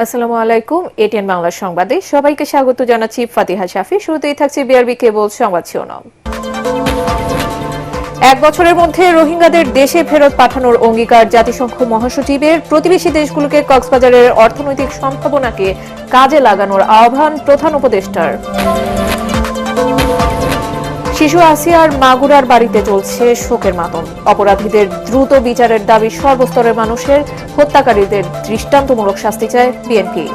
আসসালামু আলাইকুম। এটিএন বাংলা সংবাদে সবাইকে স্বাগত জানাচ্ছি ফাতিহা শাফি। শুরুতেই থাকছে বিআরবি কেবল সংবাদ শিরোনাম। এক বছরের মধ্যে রোহিঙ্গাদের দেশে ফেরত পাঠানোর অঙ্গীকার জাতিসংঘ মহাসচিবের। প্রতিবেশী দেশগুলোকে কক্সবাজারের অর্থনৈতিক সম্ভাবনাকে কাজে লাগানোর আহ্বান প্রধান উপদেষ্টার। শিশু আসিয়ার মাগুরার বাড়িতে চলছে শোকের মাতম। অপরাধীদের দ্রুত বিচারের দাবি সর্বস্তরের মানুষের। হত্যাকারীদের দৃষ্টান্তমূলক শাস্তি চায় বিএনপি।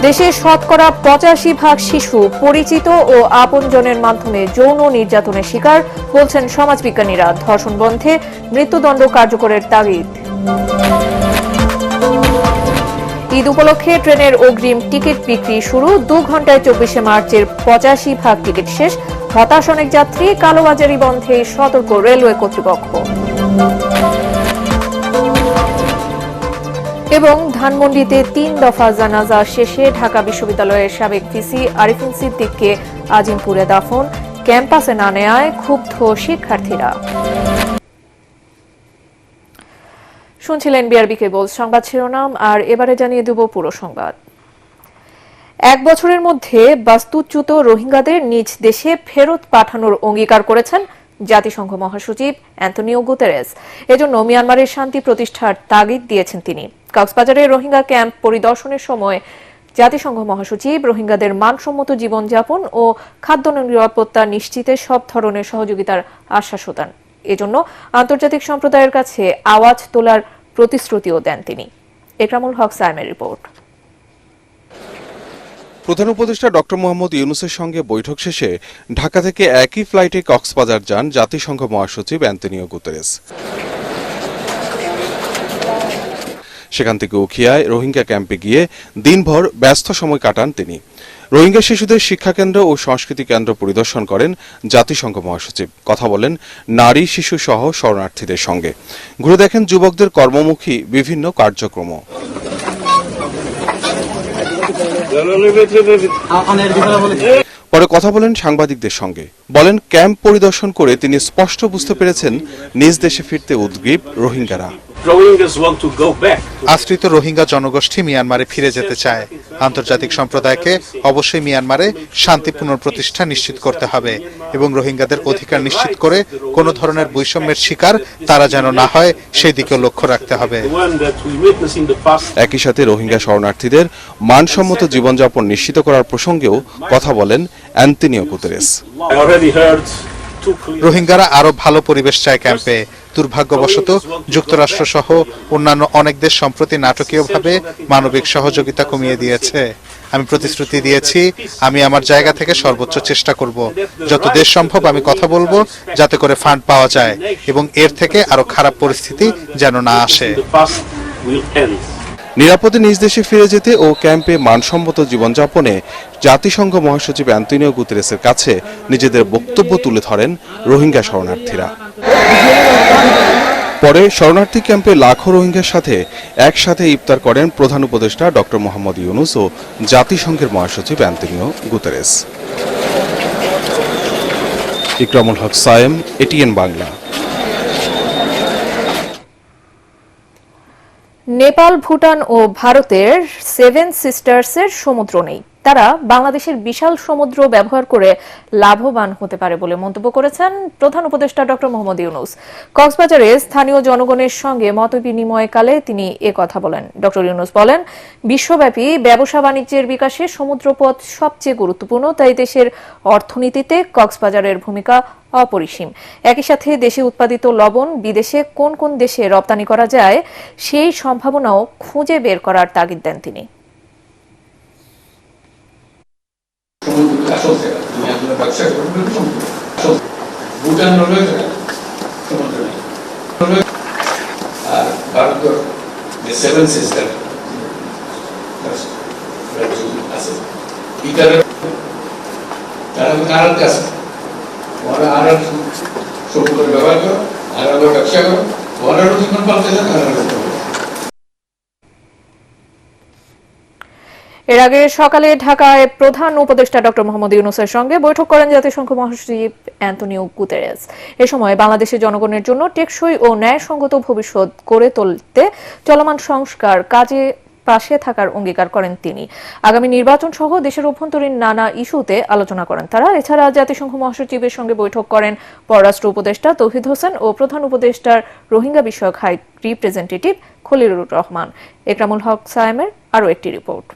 দেশে শতকরা 85% শিশু পরিচিত ও আপনজনের মাধ্যমে যৌন নির্যাতনের শিকার, বলছেন সমাজবিজ্ঞানীরা। ধর্ষণ বন্ধে মৃত্যুদণ্ড কার্যকরের তাগিদ। ঈদ উপলক্ষে ট্রেনের অগ্রিম টিকিট বিক্রি শুরু। 2 ঘন্টায় 24 মার্চের 85% টিকিট শেষ। হতাশ অনেক যাত্রী। কালোবাজারি বন্ধে সতর্ক রেলওয়ে কর্তৃপক্ষ। এবং ধানমন্ডিতে 3 দফা জানাজা শেষে ঢাকা বিশ্ববিদ্যালয়ের সাবেক ভিসি আরিফিন সিদ্দিককে আজিমপুরে দাফন। ক্যাম্পাসে না নেয়ায় ক্ষুব্ধ শিক্ষার্থীরা। শুনছিলেন বিআরবি কেবল সংবাদ শিরোনাম, আর এবারে জানিয়ে দেব পুরো সংবাদ। এক বছরের মধ্যে বাস্তুচ্যুত রোহিঙ্গাদের নিজ দেশে ফেরত পাঠানোর অঙ্গীকার করেছেন জাতিসংঘ মহাসচিব অ্যান্তনিও গুতেরেস। এজন্য মিয়ানমারের শান্তি প্রতিষ্ঠার তাগিদ দিয়েছেন তিনি। কক্সবাজারের রোহিঙ্গা ক্যাম্প পরিদর্শনের সময় জাতিসংঘ মহাসচিব রোহিঙ্গাদের মানসম্মত জীবনযাপন ও খাদ্য নিরাপত্তা নিশ্চিতে সব ধরনের সহযোগিতার আশ্বাস দেন। এজন্য আন্তর্জাতিক সম্প্রদায়ের কাছে আওয়াজ তোলার প্রতিশ্রুতিও দেন তিনি। একরামুল হক সাইমের রিপোর্ট। প্রধান উপদেষ্টা ডক্টর মোহাম্মদ ইউনূসের সঙ্গে বৈঠক শেষে ঢাকা থেকে একই ফ্লাইটে কক্সবাজার যান জাতিসংঘ মহাসচিব অ্যান্তনিও গুতেরেস। সেখান থেকে উখিয়ায় রোহিঙ্গা ক্যাম্পে গিয়ে দিনভর ব্যস্ত সময় কাটান তিনি। রোহিঙ্গা শিশুদের শিক্ষাকেন্দ্র ও সংস্কৃতি কেন্দ্র পরিদর্শন করেন জাতিসংঘ মহাসচিব। কথা বলেন নারী শিশু সহ শরণার্থীদের সঙ্গে। ঘুরে দেখেন যুবকদের কর্মমুখী বিভিন্ন কার্যক্রম। পরে কথা বলেন সাংবাদিকদের সঙ্গে। বলেন ক্যাম্প পরিদর্শন করে তিনি স্পষ্ট বুঝতে পেরেছেন নিজ দেশে ফিরতে উদ্গ্রীব রোহিঙ্গারা। আশ্রিত রোহিঙ্গা জনগোষ্ঠী মিয়ানমারে ফিরে যেতে চায়। আন্তর্জাতিক সম্প্রদায়কে অবশ্যই মিয়ানমারে শান্তি পুনঃপ্রতিষ্ঠা নিশ্চিত করতে হবে এবং রোহিঙ্গাদের অধিকার নিশ্চিত করে কোনো ধরনের বৈষম্যের শিকার তারা যেন না হয় সেই দিকে লক্ষ্য রাখতে হবে। একই সাথে রোহিঙ্গা শরণার্থীদের মানসম্মত জীবনযাপন নিশ্চিত করার প্রসঙ্গেও কথা বলেন অ্যান্তনিও গুতেরেস। রোহিঙ্গারা আরো ভালো পরিবেশ চায় ক্যাম্পে। দুর্ভাগ্যবশত যুক্তরাষ্ট্র সহ অন্যান্য অনেক দেশ সম্প্রতি নাটকীয়ভাবে মানবিক সহযোগিতা কমিয়ে দিয়েছে। আমি প্রতিশ্রুতি দিয়েছি আমি আমার জায়গা থেকে সর্বোচ্চ চেষ্টা করব। যত দেশ সম্ভব আমি কথা বলবো যাতে করে ফান্ড পাওয়া যায় এবং এর থেকে আরো খারাপ পরিস্থিতি যেন না আসে। নিরাপদে নিজ দেশে ফিরে যেতে ও ক্যাম্পে মানসম্মত জীবনযাপনে জাতিসংঘ মহাসচিব অ্যান্তনিও গুতেরেসের কাছে নিজেদের বক্তব্য তুলে ধরেন রোহিঙ্গা শরণার্থীরা। পরে শরণার্থী ক্যাম্পে লাখো রোহিঙ্গার সাথে একসাথে ইফতার করেন প্রধান উপদেষ্টা ডক্টর মোহাম্মদ ইউনূস ও জাতিসংঘের মহাসচিব অ্যান্তনিও গুতেরেস। ইকরামুল হক সায়েম, এটিএন বাংলা। নেপাল, ভুটান ও ভারতের 7 সিস্টার্সের সমুদ্র নেই। তারা বাংলাদেশের বিশাল সমুদ্র ব্যবহার করে লাভবান হতে পারে বলে মন্তব্য করেছেন প্রধান উপদেষ্টা ডক্টর মোহাম্মদ ইউনূস। কক্সবাজারে স্থানীয় জনগণের সঙ্গে মতবিনিময়কালে তিনি কথা বলেন। ডক্টর ইউনূস বলেন, বিশ্বব্যাপী ব্যবসা বাণিজ্যের বিকাশে সমুদ্রপথ সবচেয়ে গুরুত্বপূর্ণ, তাই দেশের অর্থনীতিতে কক্সবাজারের ভূমিকা অপরিসীম। একই সাথে দেশে উৎপাদিত লবণ বিদেশে কোন কোন দেশে রপ্তানি করা যায় সেই সম্ভাবনাও খুঁজে বের করার তাগিদ দেন তিনি। এর আগে সকালে ঢাকায় প্রধান উপদেষ্টা ডক্টর মোহাম্মদ ইউনূসের সঙ্গে বৈঠক করেন জাতিসংঘ মহাসচিব অ্যান্তোনিও গুতেরেস। এ সময় বাংলাদেশের জনগণের জন্য টেকসই ও ন্যায়সঙ্গত ভবিষ্যৎ গড়ে তুলতে চলমান সংস্কার কাজে পাশে থাকার অঙ্গীকার করেন তিনি। আগামী নির্বাচন সহ দেশের অভ্যন্তরীণ নানা ইস্যুতে আলোচনা করেন তারা। এছাড়া জাতিসংঘ মহাসচিবের সঙ্গে বৈঠক করেন পররাষ্ট্র উপদেষ্টা তৌহিদ হোসেন ও প্রধান উপদেষ্টার রোহিঙ্গা বিষয়ক হাই রিপ্রেজেন্টেটিভ খলিলুর রহমান। একরামুল হক সায়েমের আরও একটি রিপোর্ট।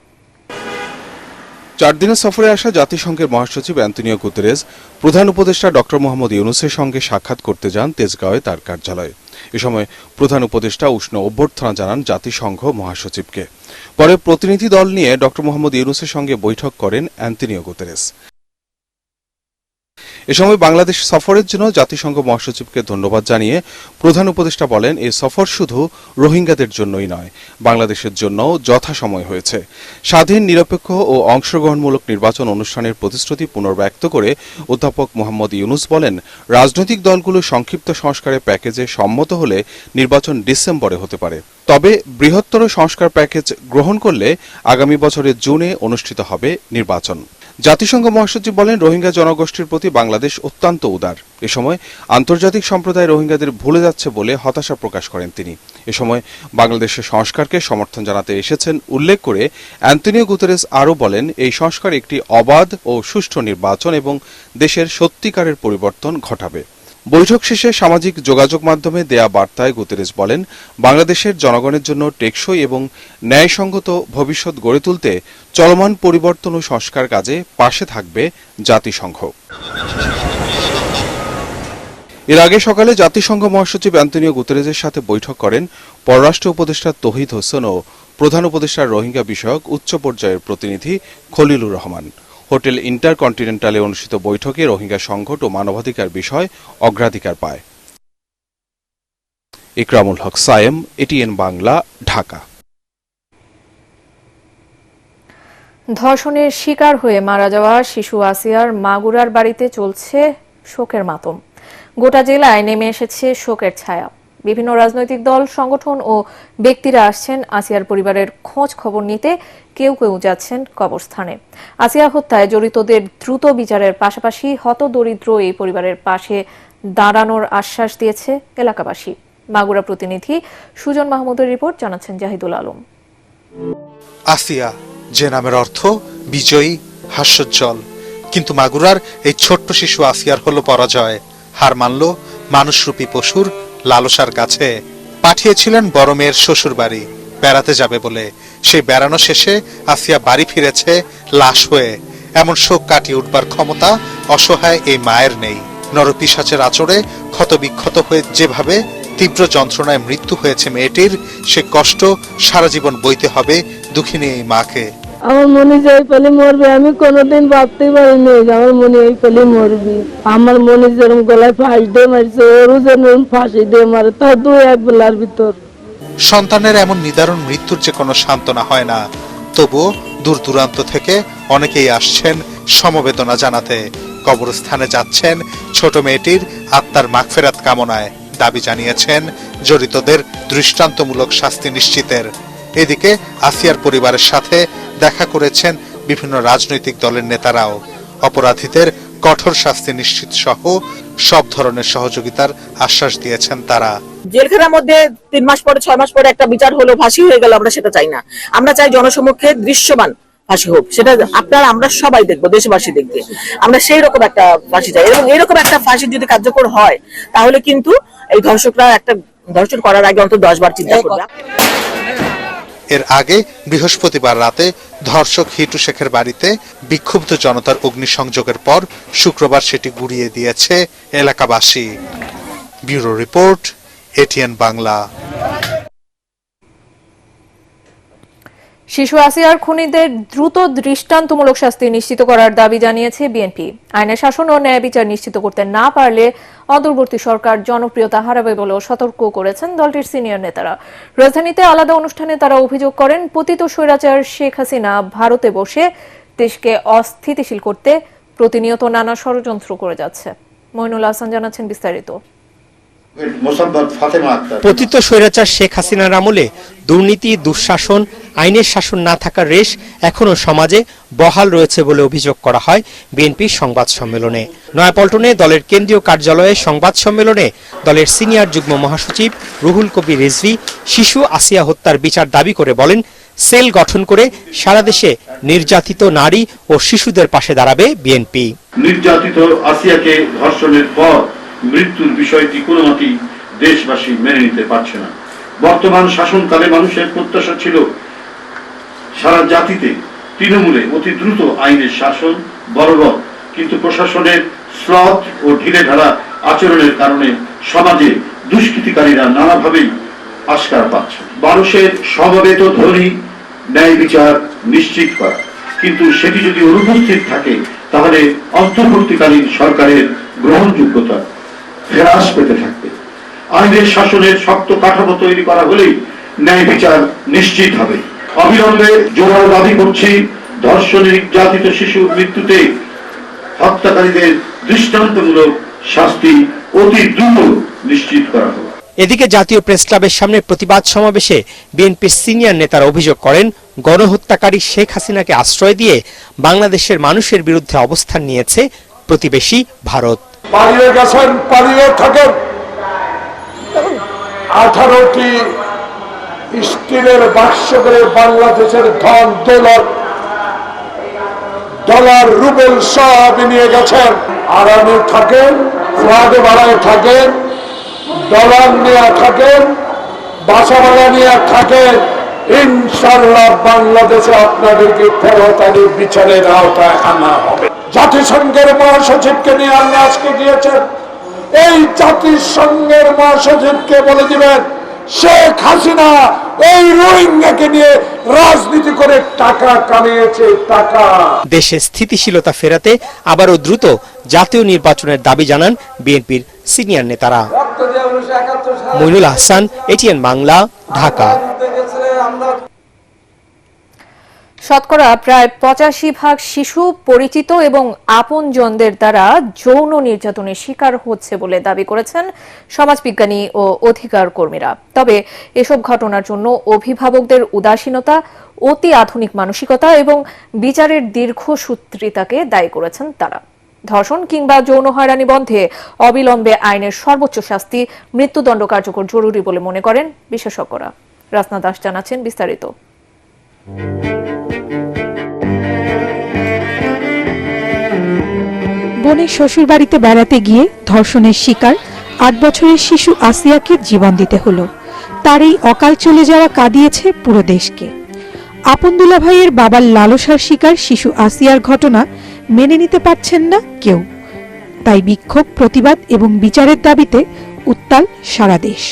4 দিনের সফরে আসা জাতিসংঘের মহাসচিব অ্যান্তোনিও গুতেরেস প্রধান উপদেষ্টা ডক্টর মোহাম্মদ ইউনূসের সঙ্গে সাক্ষাৎ করতে যান তেজগাঁওয়ে তার কার্যালয়ে। এ সময় প্রধান উপদেষ্টা উষ্ণ অভ্যর্থনা জানান জাতিসংঘ মহাসচিবকে। পরে প্রতিনিধি দল নিয়ে ডক্টর মোহাম্মদ ইউনূসের সঙ্গে বৈঠক করেন অ্যান্তোনিও গুতেরেস। এ সময় বাংলাদেশ সফরের জন্য জাতিসংঘ মহাসচিবকে ধন্যবাদ জানিয়ে প্রধান উপদেষ্টা বলেন, এই সফর শুধু রোহিঙ্গাদের জন্যই নয়, বাংলাদেশের জন্যও যথাসময় হয়েছে। স্বাধীন, নিরপেক্ষ ও অংশগ্রহণমূলক নির্বাচন অনুষ্ঠানের প্রতিশ্রুতি পুনর্ব্যক্ত করে অধ্যাপক মোহাম্মদ ইউনূস বলেন, রাজনৈতিক দলগুলো সংক্ষিপ্ত সংস্কারের প্যাকেজে সম্মত হলে নির্বাচন ডিসেম্বরে হতে পারে। তবে বৃহত্তর সংস্কার প্যাকেজ গ্রহণ করলে আগামী বছরের জুনে অনুষ্ঠিত হবে নির্বাচন। জাতিসংঘ মহাসচিব বলেন, রোহিঙ্গা জনগোষ্ঠীর প্রতি বাংলাদেশ অত্যন্ত উদার। এ সময় আন্তর্জাতিক সম্প্রদায় রোহিঙ্গাদের ভুলে যাচ্ছে বলে হতাশা প্রকাশ করেন তিনি। এ সময় বাংলাদেশের সংস্কারকে সমর্থন জানাতে এসেছেন উল্লেখ করে অ্যান্তোনিও গুতেরেস আরও বলেন, এই সংস্কার একটি অবাধ ও সুষ্ঠু নির্বাচন এবং দেশের সত্যিকারের পরিবর্তন ঘটাবে। বৈঠক শেষে সামাজিক যোগাযোগ মাধ্যমে দেয়া বার্তায় গুতেরেস বলেন, বাংলাদেশের জনগণের জন্য টেকসই এবং ন্যায়সঙ্গত ভবিষ্যৎ গড়ে তুলতে চলমান পরিবর্তন ও সংস্কার কাজে পাশে থাকবে জাতিসংঘ। এর আগে সকালে জাতিসংঘ মহাসচিব অ্যান্তোনিও গুতেরেসের সাথে বৈঠক করেন পররাষ্ট্র উপদেষ্টা তৌহিদ হোসেন ও প্রধান উপদেষ্টার রোহিঙ্গা বিষয়ক উচ্চ পর্যায়ের প্রতিনিধি খলিলুর রহমান। হোটেল ইন্টারকন্টিনেন্টালে অনুষ্ঠিত বৈঠকে রোহিঙ্গা সংকট ও মানবাধিকার বিষয় অগ্রাধিকার পায়। একরামুল হক সায়েম, এটিএন বাংলা, ঢাকা। ধর্ষণের শিকার হয়ে মারা যাওয়া শিশু আসিয়ার মাগুরার বাড়িতে চলছে শোকের মাতম। গোটা জেলায় নেমে এসেছে শোকের ছায়া। বিভিন্ন রাজনৈতিক দল, সংগঠন ও ব্যক্তিরা আসছেন আসিয়ার পরিবারের খোঁজ খবর নিতে, কেউ কেউ যাচ্ছেন কবরস্থানে। আসিয়া হত্যায় জড়িতদের দ্রুত বিচারের পাশাপাশি হতদরিদ্র এই পরিবারের পাশে দাঁড়ানোর আশ্বাস দিয়েছে এলাকাবাসী। মাগুরা প্রতিনিধি সুজন মাহমুদের রিপোর্ট, জানাচ্ছেন জাহিদুল আলম। আসিয়া, যে নামের অর্থ বিজয়ী, হাস্যোজ্জ্বল, কিন্তু মাগুরার এই ছোট্ট শিশু আসিয়ার হলো পরাজয়। হার মানল মানুষরূপী পশুর লালসার কাছে। পাঠিয়েছিলেন বড় মেয়ের শ্বশুর বাড়ি বেড়াতে যাবে বলে। সেই বেড়ানো শেষে আসিয়া বাড়ি ফিরেছে লাশ হয়ে। এমন শোক কাটিয়ে উঠবার ক্ষমতা অসহায় এই মায়ের নেই। নরপিশাচের আচরে ক্ষতবিক্ষত হয়ে যেভাবে তীব্র যন্ত্রণায় মৃত্যু হয়েছে মেয়েটির, সে কষ্ট সারা জীবন বইতে হবে দুঃখিনী এই মাকে। আমার মনে যে এই পেলে মরবে, আমি কোনোদিন ভাবতেই পারিনি আমার মনে এই পেলে মরবি। আমার মনে যেরকম গলায় ফাঁস দিয়ে মারছে, ওরও যেরকম ফাঁসি দিয়ে মারে, তার দু এক বেলার ভিতর। সন্তানের এমন নিদারুণ মৃত্যুর যে কোনো সান্ত্বনা হয় না, তবুও দূর দূরান্ত থেকে অনেকেই আসছেন সমবেদনা জানাতে। কবরস্থানে যাচ্ছেন ছোট মেয়েটির আত্মার মাগফিরাত কামনায়। দাবি জানিয়েছেন জড়িতদের দৃষ্টান্তমূলক শাস্তি নিশ্চিতের। এদিকে আসিয়ার পরিবারের সাথে দেখা করেছেন বিভিন্ন রাজনৈতিক দলের নেতারাও। অপরাধীদের কঠোর শাস্তি নিশ্চিত সহ সব ধরনের সহযোগিতার আশ্বাস দিয়েছেন তারা। জেলখানার মধ্যে 3 মাস পরে 6 মাস পরে একটা বিচার হলো, ফাঁসি হয়ে গেল, আমরা সেটা চাই না। আমরা চাই জনসমক্ষে দৃশ্যমান ফাঁসি হোক, সেটা আপনারা আমরা সবাই দেখবো, দেশবাসী দেখবে। আমরা সেই রকম একটা ফাঁসি চাই, এবং এইরকম একটা ফাঁসি যদি কার্যকর হয় তাহলে কিন্তু এই ধর্ষকরা একটা ধর্ষণ করার আগে অন্তত 10 বার চিন্তা করবে। এর আগে বৃহস্পতিবার রাতে ধর্ষক হিটু শেখের বাড়িতে বিক্ষুব্ধ জনতার অগ্নিসংযোগের পর শুক্রবার সেটি গুড়িয়ে দিয়েছে এলাকাবাসী। Bureau report, ATN Bangla. শিশু আসিয়ার খুনিদের দ্রুত দৃষ্টান্তমূলক শাস্তি নিশ্চিত করার দাবি জানিয়েছে বিএনপি। আইনের শাসন ও ন্যায় বিচার নিশ্চিত করতে না পারলে অন্তর্বর্তী সরকার জনপ্রিয়তা হারাবে বলেও সতর্ক করেছেন দলটির সিনিয়র নেতারা। রাজধানীতে আলাদা অনুষ্ঠানে তারা অভিযোগ করেন, পতিত স্বৈরাচার শেখ হাসিনা ভারতে বসে দেশকে অস্থিতিশীল করতে প্রতিনিয়ত নানা ষড়যন্ত্র করে যাচ্ছে। মইনুল হাসান জানাচ্ছেন বিস্তারিত। মোসাম্মদ ফাতেমা আক্তার। পতিত স্বৈরাচার শেখ হাসিনার আমলে দুর্নীতি, দুঃশাসন, আইনের শাসন না থাকার রেশ এখনো সমাজে বহাল রয়েছে বলে অভিযোগ করা হয় বিএনপির সংবাদ সম্মেলনে। নয়াপল্টনে দলের কেন্দ্রীয় কার্যালয়ে সংবাদ সম্মেলনে দলের সিনিয়র যুগ্ম মহাসচিব রুহুল কবির রিজভী শিশু আসিয়া হত্যার বিচার দাবি করে বলেন, সেল গঠন করে সারা দেশে নির্যাতিত নারী ও শিশুদের পাশে দাঁড়াবে বিএনপি। নির্যাতিত আসিয়াকে ধর্ষণের পর মৃত্যুর বিষয়টি কোনো মতেই দেশবাসী মেনে নিতে পারছে না। বর্তমান শাসনকালে মানুষের প্রত্যাশা ছিল সারা জাতিতে তৃণমূলে অতি দ্রুত আইনের শাসন বলবৎ, কিন্তু প্রশাসনের শ্লথ ও ঢিলেঢালা আচরণের কারণে সমাজে দুষ্কৃতিকারীরা নানাভাবেই আশকারা পাচ্ছে। মানুষের সমবেত ধ্বনি ন্যায় বিচার নিশ্চিত করা, কিন্তু সেটি যদি অনুপস্থিত থাকে তাহলে অন্তর্বর্তীকালীন সরকারের গ্রহণযোগ্যতা হ্রাস পেতে থাকবে। আইনের শাসনের শক্ত কাঠামো তৈরি করা হলেই ন্যায় বিচার নিশ্চিত হবে। অবিলম্বে জোরালো দাবি করছি, ধর্ষণে নির্যাতিত শিশুর মৃত্যুতে হত্যাকারীদের দৃষ্টান্তমূলক শাস্তি অতি দ্রুত নিশ্চিত করা হবে। এদিকে জাতীয় প্রেস ক্লাবের সামনে প্রতিবাদ সমাবেশে বিএনপির সিনিয়র নেতারা অভিযোগ করেন, গণহত্যাকারী শেখ হাসিনাকে আশ্রয় দিয়ে বাংলাদেশের মানুষের বিরুদ্ধে অবস্থান নিয়েছে প্রতিবেশী ভারত। পালিয়ে গেছেন, পালিয়ে থাকেন। 18টি স্টিলের বাক্স করে বাংলাদেশের ধন দৌলত, ডলার, রুবেল সব নিয়ে গেছেন। আরামে থাকেন, ফ্ল্যাট ভাড়ায় থাকেন, ডলার নিয়ে থাকেন, বাসা ভাড়া নিয়ে থাকেন। ইনশাল্লাহ বাংলাদেশে আপনাদেরকে ফেরত বিচারের আওতায় আনা হবে। জাতিসংঘের মহাসচিবকে নিয়ে আপনি আজকে গিয়েছেন, এই জাতিসংঘের মহাসচিবকে বলে দিবেন শেখ হাসিনা এই রোহিঙ্গাকে নিয়ে রাজনীতি করে টাকা কামিয়েছে। টাকা দেশে স্থিতিশীলতা ফেরাতে আবারও দ্রুত জাতীয় নির্বাচনের দাবি জানান বিএনপির সিনিয়র নেতারা। মইনুল হাসান, এটিএন বাংলা, ঢাকা। শতকরা প্রায় 85% শিশু পরিচিত এবং আপনজনদের দ্বারা যৌন নির্যাতনের শিকার হচ্ছে বলে দাবি করেছেন সমাজবিজ্ঞানী ও অধিকার কর্মীরা। তবে এসব ঘটনার জন্য অভিভাবকদের উদাসীনতা, অতি আধুনিক মানসিকতা এবং বিচারের দীর্ঘসূত্রিতাকে দায়ী করেছেন তারা। ধর্ষণ কিংবা যৌন হয়রানি বন্ধে অবিলম্বে আইনের সর্বোচ্চ শাস্তি, মৃত্যুদণ্ড কার্যকর জরুরি বলে মনে করেন বিশেষজ্ঞরা। রাসনা দাস জানাচ্ছেন বিস্তারিত। বোনের শ্বশুরবাড়িতে বেড়াতে গিয়ে ধর্ষণের শিকার 8 বছরের শিশু আসিয়াকে জীবন দিতে হলো। তার এই অকাল চলে যাওয়া কাঁদিয়েছে পুরো দেশকে। আপন দুলাভাইয়ের বাবার লালসার শিকার শিশু আসিয়ার ঘটনা মেনে নিতে পারছেন না কেউ। তাই বিক্ষোভ, প্রতিবাদ এবং বিচারের দাবিতে উত্তাল সারা দেশ।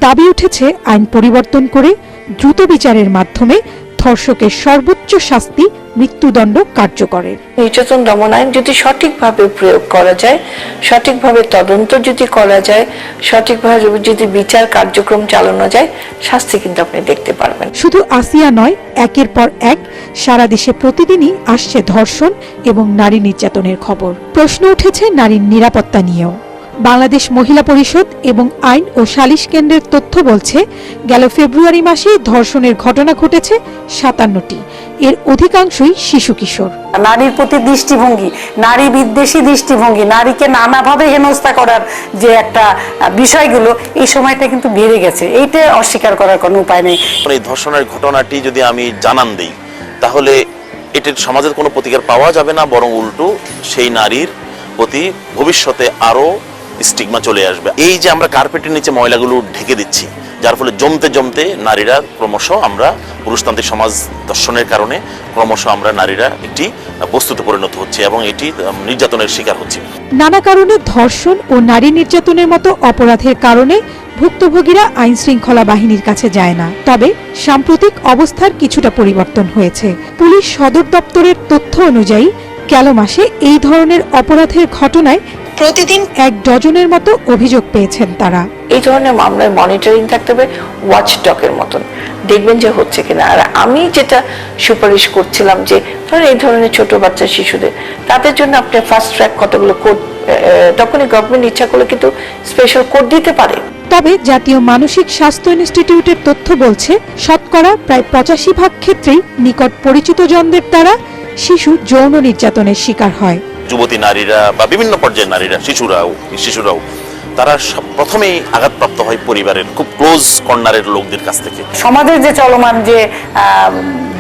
দাবি উঠেছে আইন পরিবর্তন করে দ্রুত বিচারের মাধ্যমে ধর্ষকের সর্বোচ্চ শাস্তি, মৃত্যুদণ্ড কার্যকরের। নির্যাতন দমন আইন যদি সঠিকভাবে প্রয়োগ করা যায়, সঠিকভাবে তদন্ত যদি করা যায়, সঠিকভাবে যদি বিচার কার্যক্রম চালানো যায়, শাস্তি কিন্তু আপনি দেখতে পারবেন। শুধু আসিয়া নয়, একের পর এক সারা দেশে প্রতিদিনই আসছে ধর্ষণ এবং নারী নির্যাতনের খবর। প্রশ্ন উঠেছে নারীর নিরাপত্তা নিয়েও। বাংলাদেশ মহিলা পরিষদ এবং আইন ও সালিশ কেন্দ্রের তথ্য বলছে, গেল ফেব্রুয়ারি মাসে ধর্ষণের ঘটনা ঘটেছে 57টি। এর অধিকাংশই শিশু কিশোর। নারীর প্রতি দৃষ্টিভঙ্গি, নারী বিদ্বেষী দৃষ্টিভঙ্গি, নারীকে নানাভাবে হেনস্থা করার যে একটা বিষয়গুলো এই সময়টা কিন্তু বেড়ে গেছে। এইটা অস্বীকার করার কোনো উপায় নেই। এই ধর্ষণের ঘটনাটি যদি আমি জানান দিই, তাহলে এটির সমাজের কোনো প্রতিকার পাওয়া যাবে না, বরং উল্টো সেই নারীর প্রতি ভবিষ্যতে আরো স্টিগমা চলে আসবে। এই যে আমরা কার্পেটের নিচে ময়লাগুলো ঢেকে দিচ্ছি, যার ফলে জমতে জমতে নারীরা ক্রমশ, আমরা পুরুষতান্ত্রিক সমাজ দর্শনের কারণে ক্রমশ আমরা নারীরা একটি বস্তুতে পরিণত হচ্ছে এবং এটি নির্যাতনের শিকার হচ্ছে। নানা কারণে ধর্ষণ ও নারী নির্যাতনের মতো অপরাধের কারণে ভুক্তভোগীরা আইন শৃঙ্খলা বাহিনীর কাছে যায় না। তবে সাম্প্রতিক অবস্থার কিছুটা পরিবর্তন হয়েছে। পুলিশ সদর দপ্তরের তথ্য অনুযায়ী গেল মাসে এই ধরনের অপরাধের ঘটনায় প্রতিদিন 1 ডজনের মতো অভিযোগ পেয়েছেন তারা। এই ধরনের মামলায় মনিটরিং থাকতে হবে ওয়াচডগের মতন, দেখবেন যে হচ্ছে কিনা। আর আমি যেটা সুপারিশ করছিলাম যে ধরেন এই ধরনের ছোট বাচ্চা শিশুদের, তাদের জন্য আপনি ফাস্ট ট্র্যাক কতগুলো কোড, তখনই গভর্নমেন্ট ইচ্ছা করলে কিন্তু স্পেশাল কোড দিতে পারে। তবে জাতীয় মানসিক স্বাস্থ্য ইনস্টিটিউটের তথ্য বলছে শতকরা প্রায় 85% ক্ষেত্রেই নিকট পরিচিত জনদের দ্বারা শিশু যৌন নির্যাতনের শিকার হয়। যুবতী নারীরা বা বিভিন্ন পর্যায়ের নারীরা, শিশুরাও তারা প্রথমেই আঘাতপ্রাপ্ত হয় পরিবারের খুব ক্লোজ কর্নারের লোকদের কাছ থেকে। সমাজের যে চলমান যে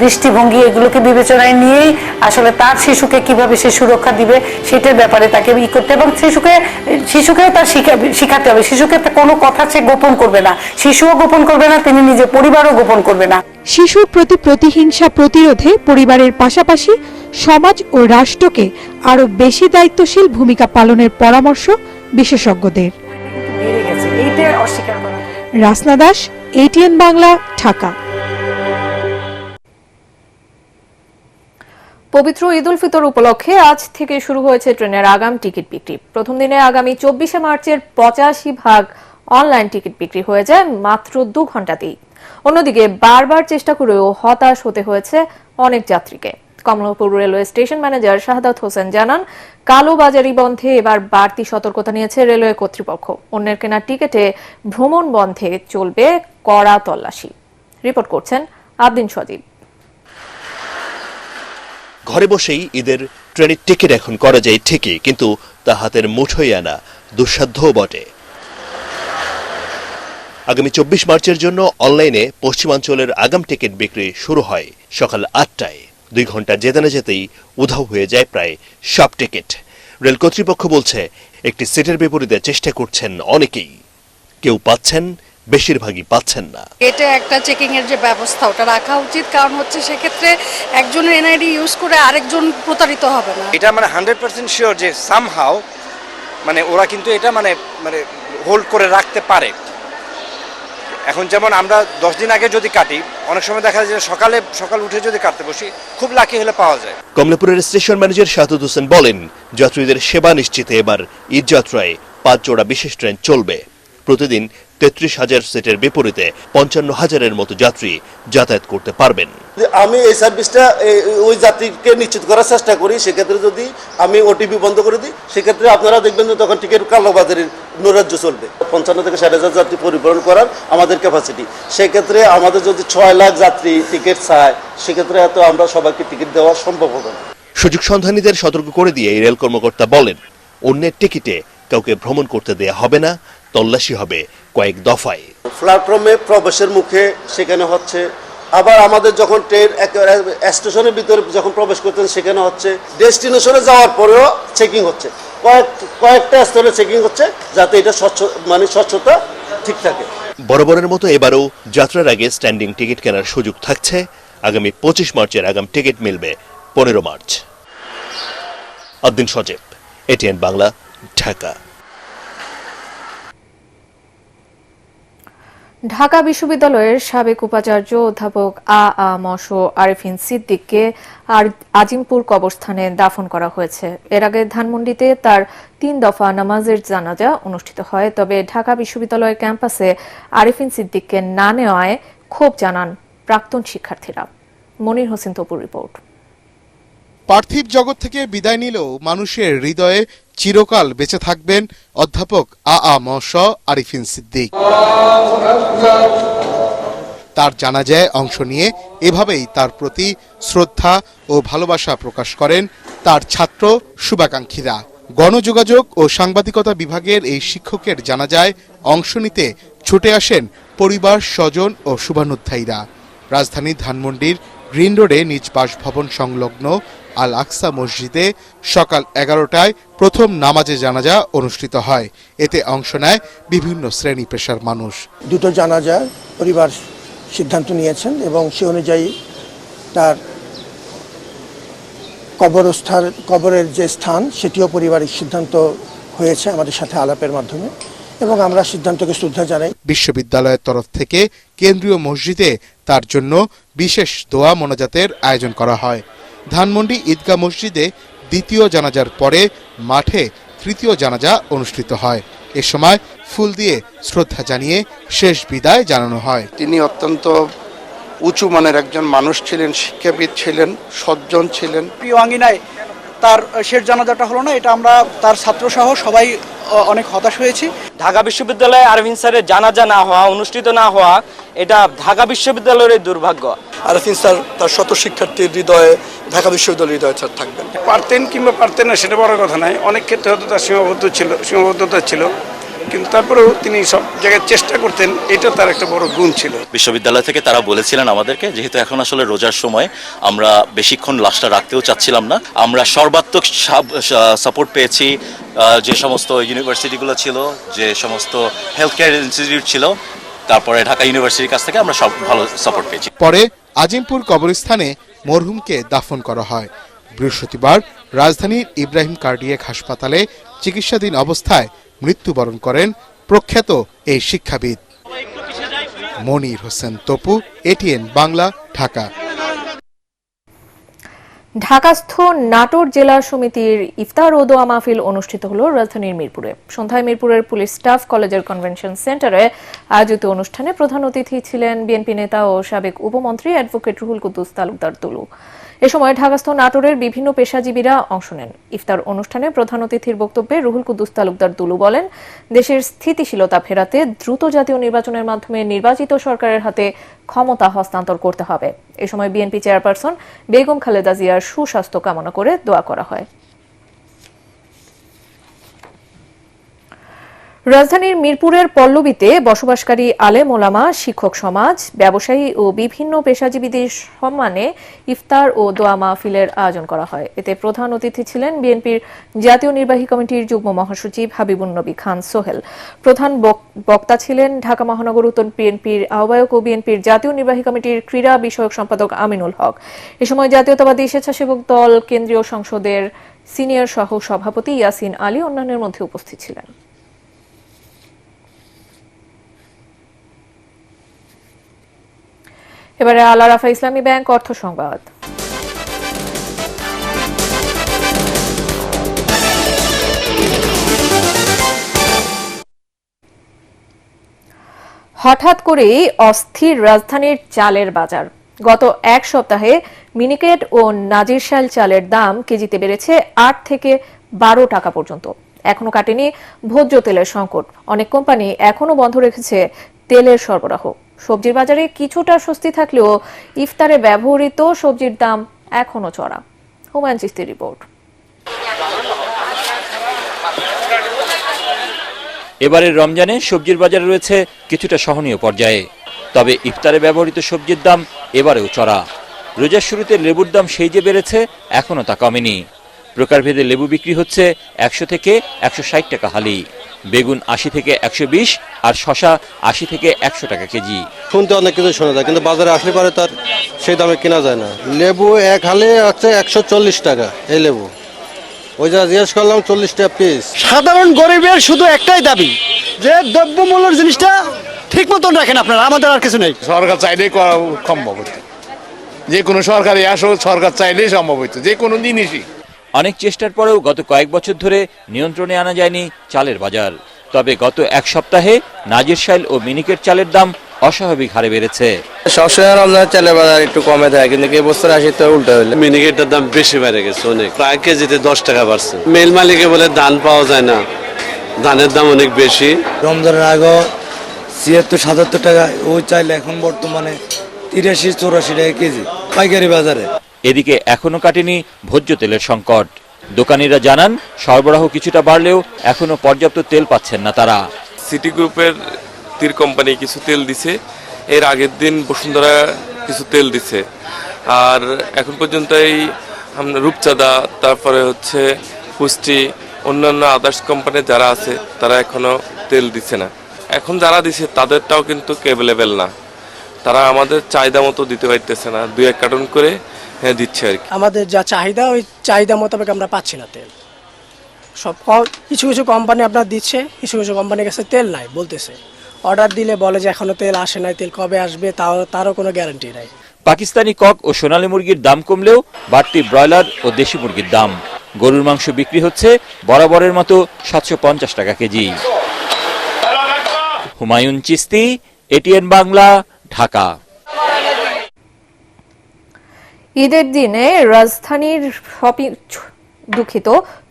দৃষ্টিভঙ্গি, এগুলোকে বিবেচনায় নিয়েই আসলে তার শিশুকে কিভাবে সে সুরক্ষা দিবে সেটার ব্যাপারে তাকে করতে, এবং শিশুকেও তার শিখাতে হবে। শিশুকে কোনো কথা সে গোপন করবে না, শিশুও গোপন করবে না, তিনি নিজের পরিবারও গোপন করবে না। শিশুর প্রতি প্রতিহিংসা প্রতিরোধে পরিবারের পাশাপাশি সমাজ ও রাষ্ট্রকে আরো বেশি দায়িত্বশীল ভূমিকা পালনের পরামর্শ বিশেষজ্ঞদের। রাসনা দাস, ATN বাংলা, ঢাকা। পবিত্র ঈদ উল ফিতর উপলক্ষে আজ থেকে শুরু হয়েছে ট্রেনের আগাম টিকিট বিক্রি। প্রথম দিনে আগামী 24শে মার্চের 85% অনলাইন টিকিট বিক্রি হয়ে যায় মাত্র 2 ঘন্টাতেই। অন্যদিকে বারবার চেষ্টা করেও হতাশ হতে হয়েছে অনেক যাত্রীকে। Kamalapur railway station manager Shahadat Hossain জানান, কালোবাজারি বন্ধে এবার বাড়তি সতর্কতা নিয়েছে রেলওয়ে কর্তৃপক্ষ। অন্যের কেনা টিকিটে ভ্রমণ বন্ধে চলবে কড়া তল্লাশি। রিপোর্ট করছেন আবদিন সজীব। ঘরে বসেই ঈদের ট্রেনের টিকিট এখন করা যায় ঠিকই, কিন্তু তা হাতের মুঠোয় আনা দুঃসাধ্যও বটে। আগামী 24 মার্চের জন্য অনলাইনে পশ্চিমাঞ্চলের আগাম টিকিট বিক্রি শুরু হয় সকাল 8টায়। 2 ঘন্টা যেতে না যেতেই উধাও হয়ে যায় প্রায় সব টিকিট। রেল কর্তৃপক্ষ বলছে একটি সিটের বিপরীতে চেষ্টা করছেন অনেকেই, কেউ পাচ্ছেন, বেশিরভাগই পাচ্ছেন না। এটা একটা চেকিং এর যে ব্যবস্থা ওটা রাখা উচিত, কারণ হচ্ছে সেক্ষেত্রে একজনের এনআইডি ইউজ করে আরেকজন প্রতারিত হবে না। এটা মানে 100% শিওর যে সামহাও মানে ওরা কিন্তু এটা মানে হোল্ড করে রাখতে পারে। এখন যেমন আমরা 10 দিন আগে যদি কাটি, অনেক সময় দেখা যায় যে সকাল উঠে যদি কাটতে বসি, খুব লাকি হলে পাওয়া যায়। কমলাপুরের স্টেশন ম্যানেজার শাহাদাত হোসেন বলেন, যাত্রীদের সেবা নিশ্চিতে এবার ঈদ যাত্রায় 5 জোড়া বিশেষ ট্রেন চলবে। প্রতিদিন 33,000 সিটের বিপরীতে 55,000-এর মতো যাত্রী যাতায়াত করতে পারবেন। আমি এই সার্ভিসটা ওই যাত্রীকে নিশ্চিত করার চেষ্টা করি। সেক্ষেত্রে যদি আমি ওটিপি বন্ধ করে দিই, সেক্ষেত্রে আপনারা দেখবেন যে তখন টিকিট কালোবাজারির নৈরাজ্য চলবে। 55 থেকে 60,000 যাত্রী পরিবহন করার আমাদের ক্যাপাসিটি। সেক্ষেত্রে আমাদের যদি 6 লাখ যাত্রী টিকিট চায়, সেক্ষেত্রে এত আমরা সবাইকে টিকিট দেওয়া সম্ভব হবে না। সুযোগ সন্ধানীদের সতর্ক করে দিয়ে এই রেল কর্মকর্তা বলেন, অন্যের টিকিটে কাউকে ভ্রমণ করতে দেয়া হবে না, তল্লাশি হবে কয়েক দফায়। প্ল্যাটফর্মে প্রবেশের মুখে সেখানে হচ্ছে, আবার আমাদের যখন ট্রেন স্টেশনের ভিতরে যখন প্রবেশ করতেন সেখানে হচ্ছে, ডেস্টিনেশনে যাওয়ার পরেও চেকিং হচ্ছে, কয়েকটা স্তরে চেকিং হচ্ছে, যাতে এটা স্বচ্ছতা ঠিক থাকে। বরাবরের মতো এবারও যাত্রার আগে স্ট্যান্ডিং টিকিট কেনার সুযোগ থাকছে। আগামী 25 মার্চের আগাম টিকিট মিলবে 15 মার্চ। আবদিন সজীব, ATN বাংলা, ঢাকা। ঢাকা বিশ্ববিদ্যালয়ের সাবেক উপাচার্য অধ্যাপক আ.ম.স. আরিফিন সিদ্দিককে আজিমপুর কবরস্থানে দাফন করা হয়েছে। এর আগে ধানমন্ডিতে তার 3 দফা নামাজের জানাজা অনুষ্ঠিত হয়। তবে ঢাকা বিশ্ববিদ্যালয়ের ক্যাম্পাসে আরিফিন সিদ্দিককে না নেওয়ায় ক্ষোভ জানান প্রাক্তন শিক্ষার্থীরা। মনির হোসেন তপুর রিপোর্ট। পার্থিব জগৎ থেকে বিদায় নিলেও মানুষের হৃদয়ে চিরকাল বেঁচে থাকবেন অধ্যাপক আ.ম.স. আরিফিন সিদ্দিক। তার জানাজায় অংশ নিয়ে এভাবেই তার প্রতি শ্রদ্ধা ও ভালোবাসা প্রকাশ করেন তার ছাত্র শুভাকাঙ্ক্ষীরা। গণযোগাযোগ ও সাংবাদিকতা বিভাগের এই শিক্ষকের জানাজায় অংশ নিতে ছুটে আসেন পরিবার, স্বজন ও শুভানুধ্যায়ীরা। রাজধানী ধানমন্ডির গ্রিন রোডে নিজ বাসভবন সংলগ্ন আল আকসা মসজিদে সকাল 11টায় প্রথম নামাজে জানাজা অনুষ্ঠিত হয়। এতে অংশ নেয় বিভিন্ন শ্রেণী পেশার মানুষ। 2টো জানাজা পরিবার সিদ্ধান্ত নিয়েছেন এবং সে অনুযায়ী তার কবরের যে স্থান সেটিও পারিবারিক সিদ্ধান্ত হয়েছে আমাদের সাথে আলাপের মাধ্যমে, এবং আমরা সিদ্ধান্তকে শ্রদ্ধা জানাই। বিশ্ববিদ্যালয়ের তরফ থেকে কেন্দ্রীয় মসজিদে তার জন্য বিশেষ দোয়া মোনাজাতের আয়োজন করা হয়। ধানমন্ডি ঈদগাহ মসজিদে দ্বিতীয় জানাজার পরে মাঠে তৃতীয় জানাজা অনুষ্ঠিত হয়। এ সময় ফুল দিয়ে শ্রদ্ধা জানিয়ে শেষ বিদায় জানানো হয়। তিনি অত্যন্ত উঁচু মানের একজন মানুষ ছিলেন, শিক্ষাবিদ ছিলেন, সজ্জন ছিলেন। প্রিয় আঙ্গিনায় তার শেষ জানাজাটা হলো না, এটা আমরা তার ছাত্রসহ সবাই অনেক হতাশ হয়েছি। ঢাকা বিশ্ববিদ্যালয়ে আরফিন স্যারের জানাজা না হওয়া, অনুষ্ঠিত না হওয়া, এটা ঢাকা বিশ্ববিদ্যালয়ের দুর্ভাগ্য। আরফিন স্যার তার শত শিক্ষার্থীর হৃদয়ে, ঢাকা বিশ্ববিদ্যালয়ের হৃদয়ে স্যার থাকবেন। পারতেন কিংবা পারতেন না সেটা বড় কথা নয়, অনেক ক্ষেত্রে হয়তো তার সীমাবদ্ধতা ছিল, কিন্তু তারপরেও তিনি সব জায়গায় চেষ্টা করতেন, এটা তার একটা বড় গুণ ছিল। বিশ্ববিদ্যালয় থেকে তারা বলেছিলেন আমাদেরকে, যেহেতু এখন আসলে রোজার সময় আমরা বেশিক্ষণ লাশটা রাখতেও চাচ্ছিলাম না, আমরা সর্বাত্মক সাপোর্ট পেয়েছি। যে সমস্ত ইউনিভার্সিটিগুলো ছিল, যে সমস্ত হেলথ কেয়ার ইনস্টিটিউট ছিল, তারপরে ঢাকা ইউনিভার্সিটির কাছ থেকে আমরা সব ভালো সাপোর্ট পেয়েছি। পরে আজিমপুর কবরস্থানে মরহুমকে দাফন করা হয়। বৃহস্পতিবার রাজধানীর ইব্রাহিম কার্ডিয়াক হাসপাতালে চিকিৎসাধীন অবস্থায় মৃত্যুবরণ করেন প্রখ্যাত এই শিক্ষাবিদ। মনির হোসেন তপু, এটিএন বাংলা, ঢাকা। ঢাকাস্থ নাটোর জেলা সমিতির ইফতার ও দোয়া মাহফিল অনুষ্ঠিত হলো রাজধানীর মিরপুরে। সন্ধ্যায় মিরপুরের পুলিশ স্টাফ কলেজের কনভেনশন সেন্টারে আয়োজিত অনুষ্ঠানে প্রধান অতিথি ছিলেন বিএনপি নেতা ও সাবেক উপমন্ত্রী অ্যাডভোকেট রুহুল কুদ্দুস তালুকদার তুলু। এ সময় ঢাকাস্থ নাটোরের বিভিন্ন পেশাজীবীরা অংশ নেন। ইফতার অনুষ্ঠানে প্রধান অতিথির বক্তব্যে রুহুল কুদ্দুস তালুকদার তুলু বলেন, দেশের স্থিতিশীলতা ফেরাতে দ্রুত জাতীয় নির্বাচনের মাধ্যমে নির্বাচিত সরকারের হাতে ক্ষমতা হস্তান্তর করতে হবে। এ সময় বিএনপি চেয়ারপারসন বেগম খালেদা জিয়ার সুস্বাস্থ্য কামনা করে দোয়া করা হয়। রাজধানীর মিরপুরের পল্লবীতে বসবাসকারী আলেম ওলামা, শিক্ষক সমাজ, ব্যবসায়ী ও বিভিন্ন পেশাজীবীদের সম্মানে ইফতার ও দোয়া মাহফিলের আয়োজন করা হয়। এতে প্রধান অতিথি ছিলেন বিএনপির জাতীয় নির্বাহী কমিটির যুগ্ম মহাসচিব হাবিবুন নবী খান সোহেল। প্রধান বক্তা ছিলেন ঢাকা মহানগর উত্তর বিএনপির আহ্বায়ক ও বিএনপির জাতীয় নির্বাহী কমিটির ক্রীড়া বিষয়ক সম্পাদক আমিনুল হক। এ সময় জাতীয়তাবাদী স্বেচ্ছাসেবক দল কেন্দ্রীয় সংসদের সিনিয়র সহ সভাপতি ইয়াসিন আলী অন্যান্যের মধ্যে উপস্থিত ছিলেন। এবারে আল আরাফা ইসলামী ব্যাংক অর্থ সংবাদ। হঠাৎ করেই অস্থির রাজধানীর চালের বাজার। গত এক সপ্তাহে মিনিকেট ও নাজিরশাইল চালের দাম কেজিতে বেড়েছে 8 থেকে 12 টাকা পর্যন্ত। এখনো কাটেনি ভোজ্য তেলের সংকট। অনেক কোম্পানি এখনো বন্ধ রেখেছে তেলের সরবরাহ। সবজির বাজারে কিছুটা স্বস্তি থাকলেও ইফতারে ব্যবহৃত সবজির দাম এখনো চড়া। হুমায়ুন চিস্তির রিপোর্ট। এবারের রমজানে সবজির বাজারে রয়েছে কিছুটা সহনীয় পর্যায়ে, তবে ইফতারে ব্যবহৃত সবজির দাম এবারেও চড়া। রোজার শুরুতে লেবুর দাম সেই যে বেড়েছে, এখনো তা কমেনি। প্রকারভেদে লেবু বিক্রি হচ্ছে 100 থেকে 160 টাকা হালি, বেগুন 80 থেকে 120, আর শশা 80 থেকে 100 টাকা কেজি। শুনতে অনেক কিছু শোনা যায়, কিন্তু বাজারে আসলে পরে তার সেই দামে কেনা যায় না। লেবু এক হালে হচ্ছে 140 টাকা এই লেবু, ওই যা জিজ্ঞেস করলাম 40 টাকা পিস। সাধারণ গরিবের শুধু একটাই দাবি যে দ্রব্যমূল্যের জিনিসটা ঠিক মতন রাখেন আপনারা, আমাদের আর কিছু নেই। সরকার চাইলেই করা সম্ভব হতো, যে কোনো সরকারই আসো, সরকার চাইলেই সম্ভব হতো যে কোনো জিনিসই। অনেক চেষ্টার পরেও গত কয়েক বছর ধরে নিয়ন্ত্রণে আনা যায়নি চালের বাজার। তবে গত এক সপ্তাহে নাজিরশাইল ও মিনিকেট চালের দাম অস্বাভাবিক হারে বেড়েছে। সবসময় রমজানের চালের বাজার একটু কমে থাকে, কিন্তু এই বছর আসি তো উল্টো হইলো। মিনিকেটের দাম বেশি বেড়ে গেছে অনেক, প্রায় কেজিতে 10 টাকা বাড়ছে। মেল মালিকে বলে ধান পাওয়া যায় না, ধানের দাম অনেক বেশি। রমজানের আগে 76-77 টাকা ওই চাইলে এখন বর্তমানে 83-84 টাকা কেজি পাইকারি বাজারে। এদিকে এখনো কাটেনি ভোজ্য তেলের সংকট। দোকানিরা জানান, সরবরাহ কিছুটা বাড়লেও এখনো পর্যাপ্ত তেল পাচ্ছেন না তারা। সিটি গ্রুপের তীর কোম্পানি কিছু তেল দিছে, এর আগের দিন বসুন্ধরা কিছু তেল দিছে, আর এখন পর্যন্ত এই রূপচাঁদা, তারপরে হচ্ছে পুষ্টি, অন্যান্য আদার্স কোম্পানি যারা আছে তারা এখনো তেল দিচ্ছে না। এখন যারা দিছে তাদেরটাও কিন্তু অ্যাভেলেবেল না, তারা আমাদের চাহিদা মতো দিতে পারতেছে না, 2-1 কার্টন করে দিচ্ছে আর কি। আমাদের যা চাহিদা ওই চাহিদা মোতাবেক আমরা পাচ্ছি না তেল। সব কিছু কিছু কোম্পানি আপনার দিচ্ছে, কিছু কিছু কোম্পানির কাছে তেল নাই বলতেছে। অর্ডার দিলে বলে যে এখনো তেল আসে নাই, তেল কবে আসবে তারও কোনো গ্যারান্টি নাই। পাকিস্তানি কক ও সোনালী মুরগির দাম কমলেও বাড়তি ব্রয়লার ও দেশি মুরগির দাম। গরুর মাংস বিক্রি হচ্ছে বরাবরের মতো 750 টাকা কেজি। হুমায়ুন চিস্তি, এটিএন বাংলা, ঢাকা। ঈদের দিনে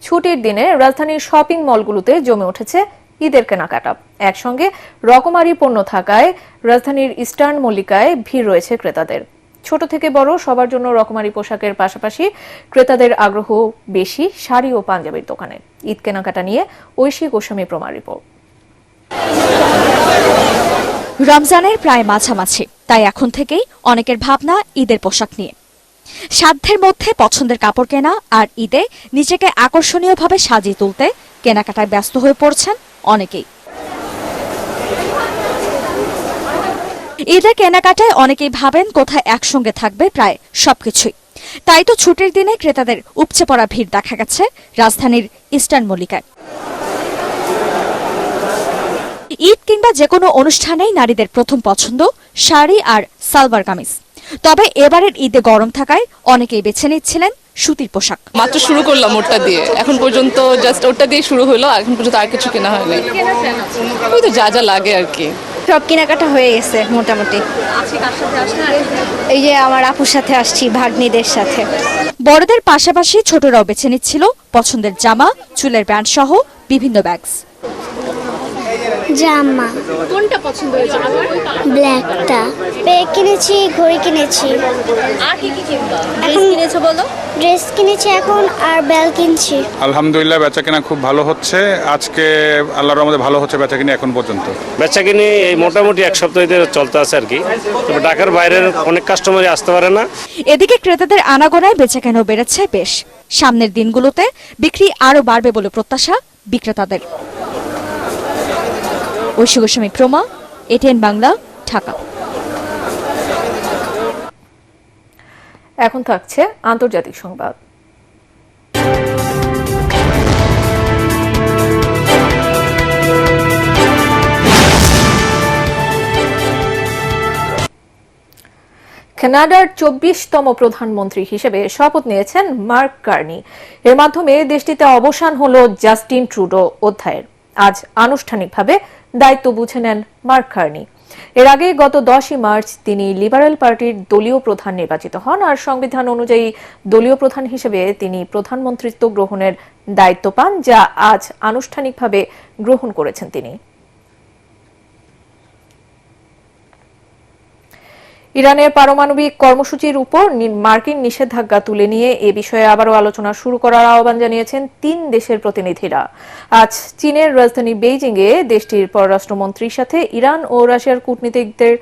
ছুটির দিনে রাজধানীর শপিং মলগুলোতে জমে উঠেছে ঈদের কেনাকাটা। একসঙ্গে রকমারি পণ্য থাকায় রাজধানীর ইস্টার্ন মল্লিকায় ভিড় রয়েছে ক্রেতাদের। ছোট থেকে বড় সবার জন্য রকমারি পোশাকের পাশাপাশি ক্রেতাদের আগ্রহ বেশি শাড়ি ও পাঞ্জাবির দোকানে। ঈদ কেনাকাটা নিয়ে ঐশী গোস্বামী প্রমাণ রিপোর্ট। রমজানের প্রায় মাঝামাঝি, তাই এখন থেকেই অনেকের ভাবনা ঈদের পোশাক নিয়ে। সাধ্যের মধ্যে পছন্দের কাপড় কেনা আর ঈদে নিজেকে আকর্ষণীয়ভাবে সাজিয়ে তুলতে কেনাকাটায় ব্যস্ত হয়ে পড়ছেন অনেকেই। ঈদের কেনাকাটায় অনেকেই ভাবেন কোথায় একসঙ্গে থাকবে প্রায় সবকিছুই। তাই তো ছুটির দিনে ক্রেতাদের উপচে পড়া ভিড় দেখা গেছে রাজধানীর ইস্টার্ন মল্লিকায়। ঈদ কিংবা যে কোনো অনুষ্ঠানেই নারীদের প্রথম পছন্দ শাড়ি আর সালভার কামিজ। তবে এবারের ঈদে গরম থাকায় অনেকেই বেছে নিচ্ছিলেন সুতির পোশাক। মাত্র শুরু করলাম ওটা দিয়ে, এখন পর্যন্ত জাস্ট ওটা দিয়ে শুরু হলো, এখন পর্যন্ত আর কিছু কেনা হয়নি। ওই তো যা যা লাগে আর কি, সব কেনাকাটা হয়ে গেছে মোটামুটি। এই যে আমার আপুর সাথে আসছি, ভাগ্নিদের সাথে। বড়দের পাশাপাশি ছোটরাও বেছে নিচ্ছিল পছন্দের জামা, চুলের ব্যান্ড সহ বিভিন্ন ব্যাগস। জামা কোনটা পছন্দ হয়েছে? ব্ল্যাকটা কিনেছি, ঘড়ি কিনেছি। আর কি কি কিনবা? ড্রেস কিনেছো বলো? ড্রেস কিনেছি এখন, আর বেল কিনছি। আলহামদুলিল্লাহ বেচাকেনা খুব ভালো হচ্ছে। আজকে আল্লাহর রহমতে ভালো হচ্ছে বেচাকেনা এখন পর্যন্ত। বেচাকেনি এই মোটামুটি এক সপ্তাহ ধরে চলতে আছে আর কি। তবে ঢাকার বাইরের অনেক কাস্টমারই আসতে পারে না। এদিকে ক্রেতাদের আনাগোনায় বেচাকেনাও বেড়েছে বেশ। সামনের দিনগুলোতে বিক্রি আরো বাড়বে বলে প্রত্যাশা বিক্রেতাদের। ঐশী গোস্বামী প্রমা, এটিএন বাংলা, ঢাকা। এখন থাকছে আন্তর্জাতিক সংবাদ। কানাডার 24তম প্রধানমন্ত্রী হিসেবে শপথ নিয়েছেন মার্ক কার্নি। এর মাধ্যমে দেশটিতে অবসান হল জাস্টিন ট্রুডো অধ্যায়ের। আজ আনুষ্ঠানিকভাবে দায়িত্ব বুঝে নেন মার্ক কার্নি। এর আগে গত 10 মার্চ তিনি লিবারেল পার্টির দলীয় প্রধান নির্বাচিত হন, আর সংবিধান অনুযায়ী দলীয় প্রধান হিসেবে তিনি প্রধানমন্ত্রিত্ব গ্রহণের দায়িত্ব পান, যা আজ আনুষ্ঠানিকভাবে গ্রহণ করেছেন তিনি। ইরানের পারমাণবিক কর্মসূচির উপর মার্কিন নিষেধাজ্ঞা তুলে নিয়ে এ বিষয়ে আবারও আলোচনা শুরু করার আহ্বান জানিয়েছেন 3 দেশের প্রতিনিধিরা। আজ চীনের রাজধানী বেইজিংয়ে দেশটির পররাষ্ট্রমন্ত্রীর সাথে ইরান ও রাশিয়ার কূটনীতিকদের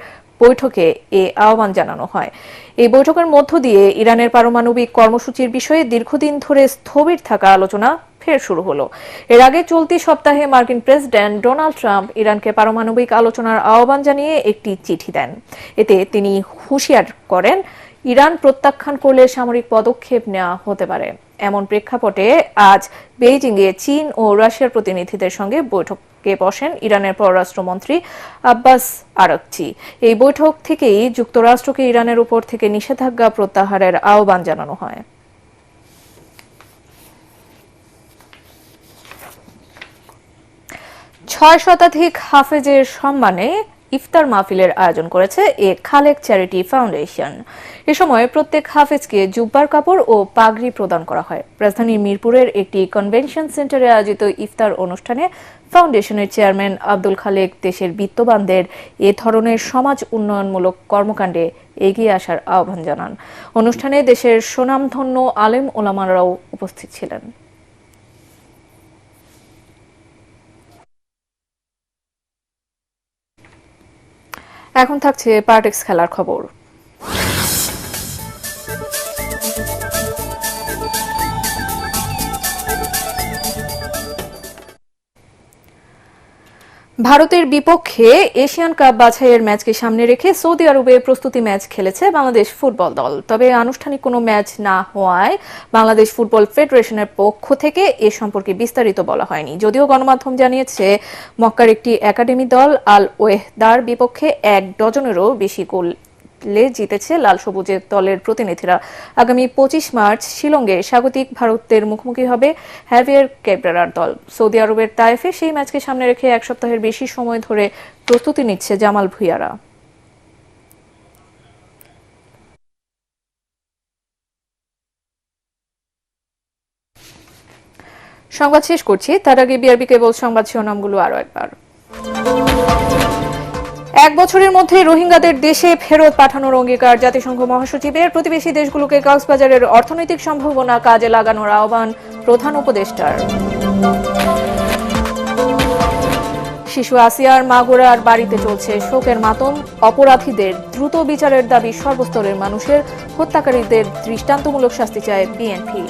বৈঠকে এ আহ্বান জানানো হয়। এই বৈঠকের মধ্য দিয়ে ইরানের পারমাণবিক কর্মসূচির বিষয়ে দীর্ঘদিন ধরে স্থবির থাকা আলোচনা ফের শুরু হলো। এর আগে চলতি সপ্তাহে মার্কিন প্রেসিডেন্ট ডোনাল্ড ট্রাম্প ইরানকে পারমাণবিক আলোচনার আহ্বান জানিয়ে একটি চিঠি দেন। এতে তিনি হুঁশিয়ার করেন, ইরান প্রত্যাখ্যান করলে সামরিক পদক্ষেপ নেওয়া হতে পারে। এমন প্রেক্ষাপটে আজ বেইজিংয়ে চীন ও রাশিয়ার প্রতিনিধিদের সঙ্গে বৈঠকে বসেন ইরানের পররাষ্ট্রমন্ত্রী আব্বাস আরাকচি। এই বৈঠক থেকেই যুক্তরাষ্ট্রকে ইরানের উপর থেকে নিষেধাজ্ঞা প্রত্যাহারের আহ্বান জানানো হয়। ছয় শতাধিক হাফেজের সম্মানে ইফতার মাহফিলের আয়োজন করেছে এ খালেক চ্যারিটি ফাউন্ডেশন। এ সময় প্রত্যেক হাফেজকে জুব্বার কাপড় ও পাগড়ি প্রদান করা হয়। রাজধানীর মিরপুরের একটি কনভেনশন সেন্টারে আয়োজিত ইফতার অনুষ্ঠানে ফাউন্ডেশনের চেয়ারম্যান আব্দুল খালেক দেশের বিত্তবানদের এ ধরনের সমাজ উন্নয়নমূলক কর্মকাণ্ডে এগিয়ে আসার আহ্বান জানান। অনুষ্ঠানে দেশের সুনামধন্য আলেম ওলামারাও উপস্থিত ছিলেন। এখন থাকছে পার্টেক্স খেলার খবর। ভারতের বিপক্ষে এশিয়ান কাপ বাছাইয়ের ম্যাচকে সামনে রেখে সৌদি আরবে প্রস্তুতি ম্যাচ খেলেছে বাংলাদেশ ফুটবল দল। তবে আনুষ্ঠানিক কোনো ম্যাচ না হওয়ায় বাংলাদেশ ফুটবল ফেডারেশনের পক্ষ থেকে এ সম্পর্কে বিস্তারিত বলা হয়নি। যদিও গণমাধ্যম জানিয়েছে মক্কার একটি একাডেমি দল আল ওয়েহদার বিপক্ষে 1 ডজনেরও বেশি গোল গোলে জিতেছে লাল সবুজের দলের প্রতিনিধিরা। আগামী 25 মার্চ শিলংয়ে স্বাগতিক ভারতের মুখোমুখি হবে হ্যাভিয়ার ক্যাব্রেরার দল। সৌদি আরবের তায়েফে সেই ম্যাচকে সামনে রেখে এক সপ্তাহের বেশি সময় ধরে প্রস্তুতি নিচ্ছে জামাল ভুঁইয়ারা। সংবাদ শেষ করছি, তার আগে বিআরবি কেবল সংবাদ শিরোনামগুলো আরো একবার। এক বছরের মধ্যে রোহিঙ্গাদের দেশে ফেরত পাঠানোর অঙ্গীকার জাতিসংঘ মহাসচিবের। প্রতিবেশী দেশগুলোকে কক্সবাজারের অর্থনৈতিক সম্ভাবনা কাজে লাগানোর আহ্বান প্রধান উপদেষ্টার। শিশু আসিয়ার মাগুরার বাড়িতে চলছে শোকের মাতম। অপরাধীদের দ্রুত বিচারের দাবি সর্বস্তরের মানুষের। হত্যাকারীদের দৃষ্টান্তমূলক শাস্তি চায় বিএনপি।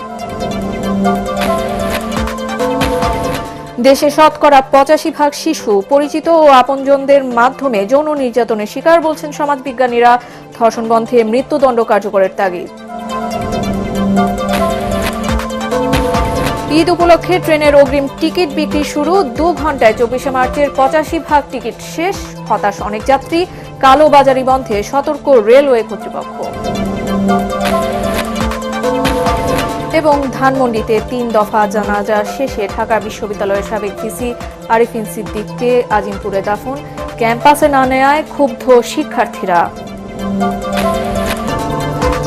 দেশে শতকরা 85% শিশু পরিচিত ও আপনজনদের মাধ্যমে যৌন নির্যাতনের শিকার, বলছেন সমাজবিজ্ঞানীরা। ধর্ষণ বন্ধে মৃত্যুদণ্ড কার্যকরের তাগিদ। ঈদ উপলক্ষে ট্রেনের অগ্রিম টিকিট বিক্রি শুরু। 2 ঘন্টায় 24 মার্চের 85% টিকিট শেষ। হতাশ অনেক যাত্রী। কালোবাজারি বন্ধে সতর্ক রেলওয়ে কর্তৃপক্ষ। এবং ধানমন্ডিতে 3 দফা জানাজা শেষে ঢাকা বিশ্ববিদ্যালয়ের সাবেক ভিসি আরিফিন সিদ্দিককে আজিমপুরে দাফন। ক্যাম্পাসে না নেয়ায় ক্ষুব্ধ শিক্ষার্থীরা।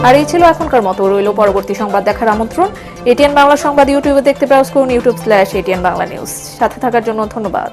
আর এই ছিল এখনকার মতো। রইল পরবর্তী সংবাদ দেখার আমন্ত্রণ। এটিএন বাংলা সংবাদ ইউটিউবে দেখতে ব্রাউজ করুন youtube/ATN বাংলা নিউজ। সাথে থাকার জন্য ধন্যবাদ।